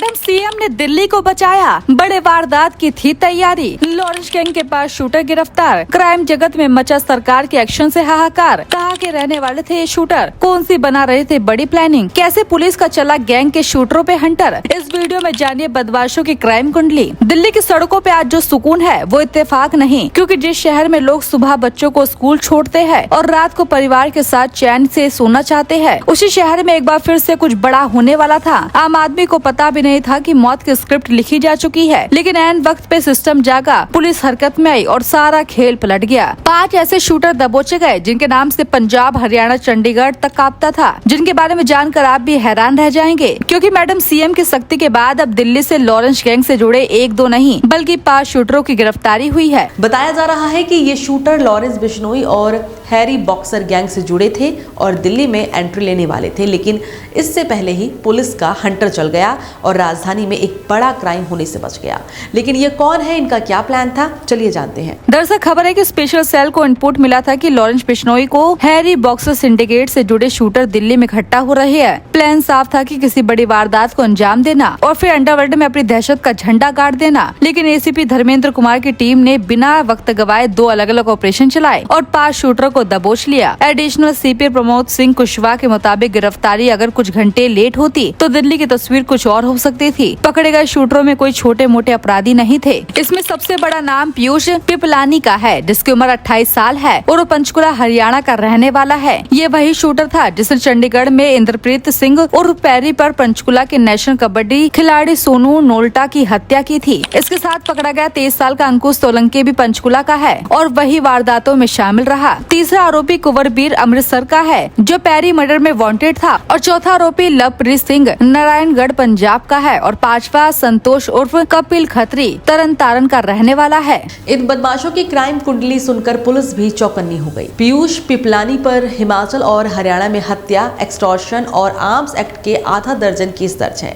Madam CM ने दिल्ली को बचाया, बड़े वारदात की थी तैयारी। लॉरेंस गैंग के पास शूटर गिरफ्तार, क्राइम जगत में मचा सरकार के एक्शन से हाहाकार। कहाँ के रहने वाले थे ये शूटर, कौन सी बना रहे थे बड़ी प्लानिंग, कैसे पुलिस का चला गैंग के शूटरों पे हंटर। इस वीडियो में जानिए बदमाशों की क्राइम कुंडली। दिल्ली की सड़कों पे आज जो सुकून है वो इत्तेफाक नहीं, क्योंकि जिस शहर में लोग सुबह बच्चों को स्कूल छोड़ते हैं और रात को परिवार के साथ चैन से सोना चाहते हैं, उसी शहर में एक बार फिर से कुछ बड़ा होने वाला था। आम आदमी को पता भी नहीं था कि मौत की स्क्रिप्ट लिखी जा चुकी है, लेकिन ऐन वक्त पे सिस्टम जागा, पुलिस हरकत में आई और सारा खेल पलट गया। 5 ऐसे शूटर दबोचे गए जिनके नाम से पंजाब, हरियाणा, चंडीगढ़ तक कांपता था, जिनके बारे में जानकर आप भी हैरान रह जाएंगे, क्योंकि मैडम सीएम की सख्ती के बाद अब दिल्ली से लॉरेंस गैंग से जुड़े 1-2 नहीं बल्कि 5 शूटरों की गिरफ्तारी हुई है। बताया जा रहा है कि ये शूटर लॉरेंस बिश्नोई और हैरी बॉक्सर गैंग से जुड़े थे और दिल्ली में एंट्री लेने वाले थे, लेकिन इससे पहले ही पुलिस का हंटर चल गया और राजधानी में एक बड़ा क्राइम होने से बच गया। लेकिन ये कौन है, इनका क्या प्लान था, चलिए जानते हैं। दरअसल खबर है कि स्पेशल सेल को इनपुट मिला था कि लॉरेंस बिश्नोई को हैरी बॉक्सर सिंडिकेट से जुड़े शूटर दिल्ली में इकट्ठा हो रहे हैं। प्लान साफ था कि किसी बड़ी वारदात को अंजाम देना और फिर अंडरवर्ल्ड में अपनी दहशत का झंडा गाड़ देना। लेकिन एसीपी धर्मेंद्र कुमार की टीम ने बिना वक्त गवाए 2 अलग अलग ऑपरेशन चलाए और 5 शूटरों को दबोच लिया। एडिशनल सीपी प्रमोद सिंह कुशवाहा के मुताबिक गिरफ्तारी अगर कुछ घंटे लेट होती तो दिल्ली की तस्वीर कुछ और हो सकती थी। पकड़े गए शूटरों में कोई छोटे मोटे अपराधी नहीं थे। इसमें सबसे बड़ा नाम पीयूष पिपलानी का है, जिसकी उम्र 28 साल है और वो पंचकुला हरियाणा का रहने वाला है। ये वही शूटर था जिसने चंडीगढ़ में इंद्रप्रीत सिंह और पैरी पर पंचकुला के नेशनल कबड्डी खिलाड़ी सोनू नोल्टा की हत्या की थी। इसके साथ पकड़ा गया 23 साल का अंकुश सोलंकी भी पंचकुला का है और वही वारदातों में शामिल रहा। तीसरा आरोपी कुंवरबीर अमृतसर का है जो पैरी मर्डर में वांटेड था और चौथा आरोपी लवप्रीत सिंह नारायणगढ़ पंजाब का है और 5वां संतोष उर्फ कपिल खत्री तरन तारण का रहने वाला है। इन बदमाशों की क्राइम कुंडली सुनकर पुलिस भी चौकन्नी हो गई। पीयूष पिपलानी पर हिमाचल और हरियाणा में हत्या, एक्सटॉर्शन और आर्म्स एक्ट के आधा दर्जन केस दर्ज हैं।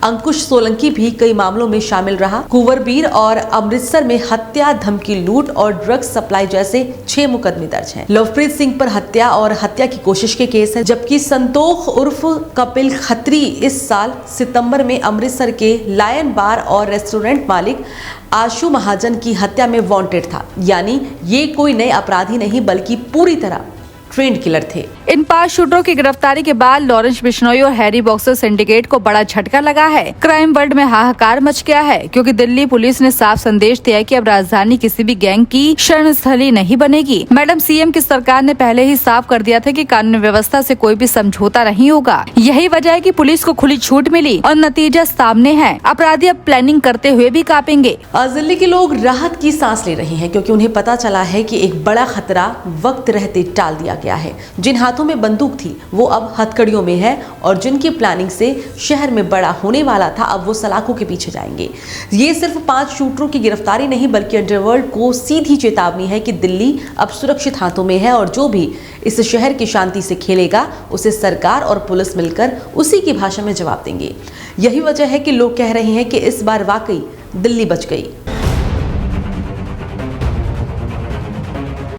अंकुश सोलंकी भी कई मामलों में शामिल रहा। कुंवरबीर और अमृतसर में हत्या, धमकी, लूट और ड्रग्स सप्लाई जैसे 6 मुकदमे दर्ज हैं। लवप्रीत सिंह पर हत्या और हत्या की कोशिश के केस है, जबकि संतोष उर्फ कपिल खत्री इस साल सितंबर में अमृतसर के लायन बार और रेस्टोरेंट मालिक आशु महाजन की हत्या में वांटेड था। यानी ये कोई नए अपराधी नहीं बल्कि पूरी तरह ट्रेंड किलर थे। इन 5 शूटरों की गिरफ्तारी के बाद लॉरेंस बिश्नोई और हैरी बॉक्सर सिंडिकेट को बड़ा झटका लगा है। क्राइम वर्ल्ड में हाहाकार मच गया है, क्योंकि दिल्ली पुलिस ने साफ संदेश दिया कि अब राजधानी किसी भी गैंग की शरण स्थली नहीं बनेगी। मैडम सीएम की सरकार ने पहले ही साफ कर दिया था कि कानून व्यवस्था से कोई भी समझौता नहीं होगा। यही वजह है कि पुलिस को खुली छूट मिली और नतीजा सामने है। अपराधी अब प्लानिंग करते हुए भी कांपेंगे। आज दिल्ली के लोग राहत की सांस ले रहे हैं, क्योंकि उन्हें पता चला है कि एक बड़ा खतरा वक्त रहते टाल दिया गया है। जिन हाथों में बंदूक थी वो अब हथकड़ियों में है और जिनकी प्लानिंग से शहर में बड़ा होने वाला था अब वो सलाखों के पीछे जाएंगे। ये सिर्फ 5 शूटरों की गिरफ्तारी नहीं बल्कि अंडरवर्ल्ड को सीधी चेतावनी है कि दिल्ली अब सुरक्षित हाथों में है और जो भी इस शहर की शांति से खेलेगा उसे सरकार और पुलिस मिलकर उसी की भाषा में जवाब देंगे। यही वजह है कि लोग कह रहे हैं कि इस बार वाकई दिल्ली बच गई।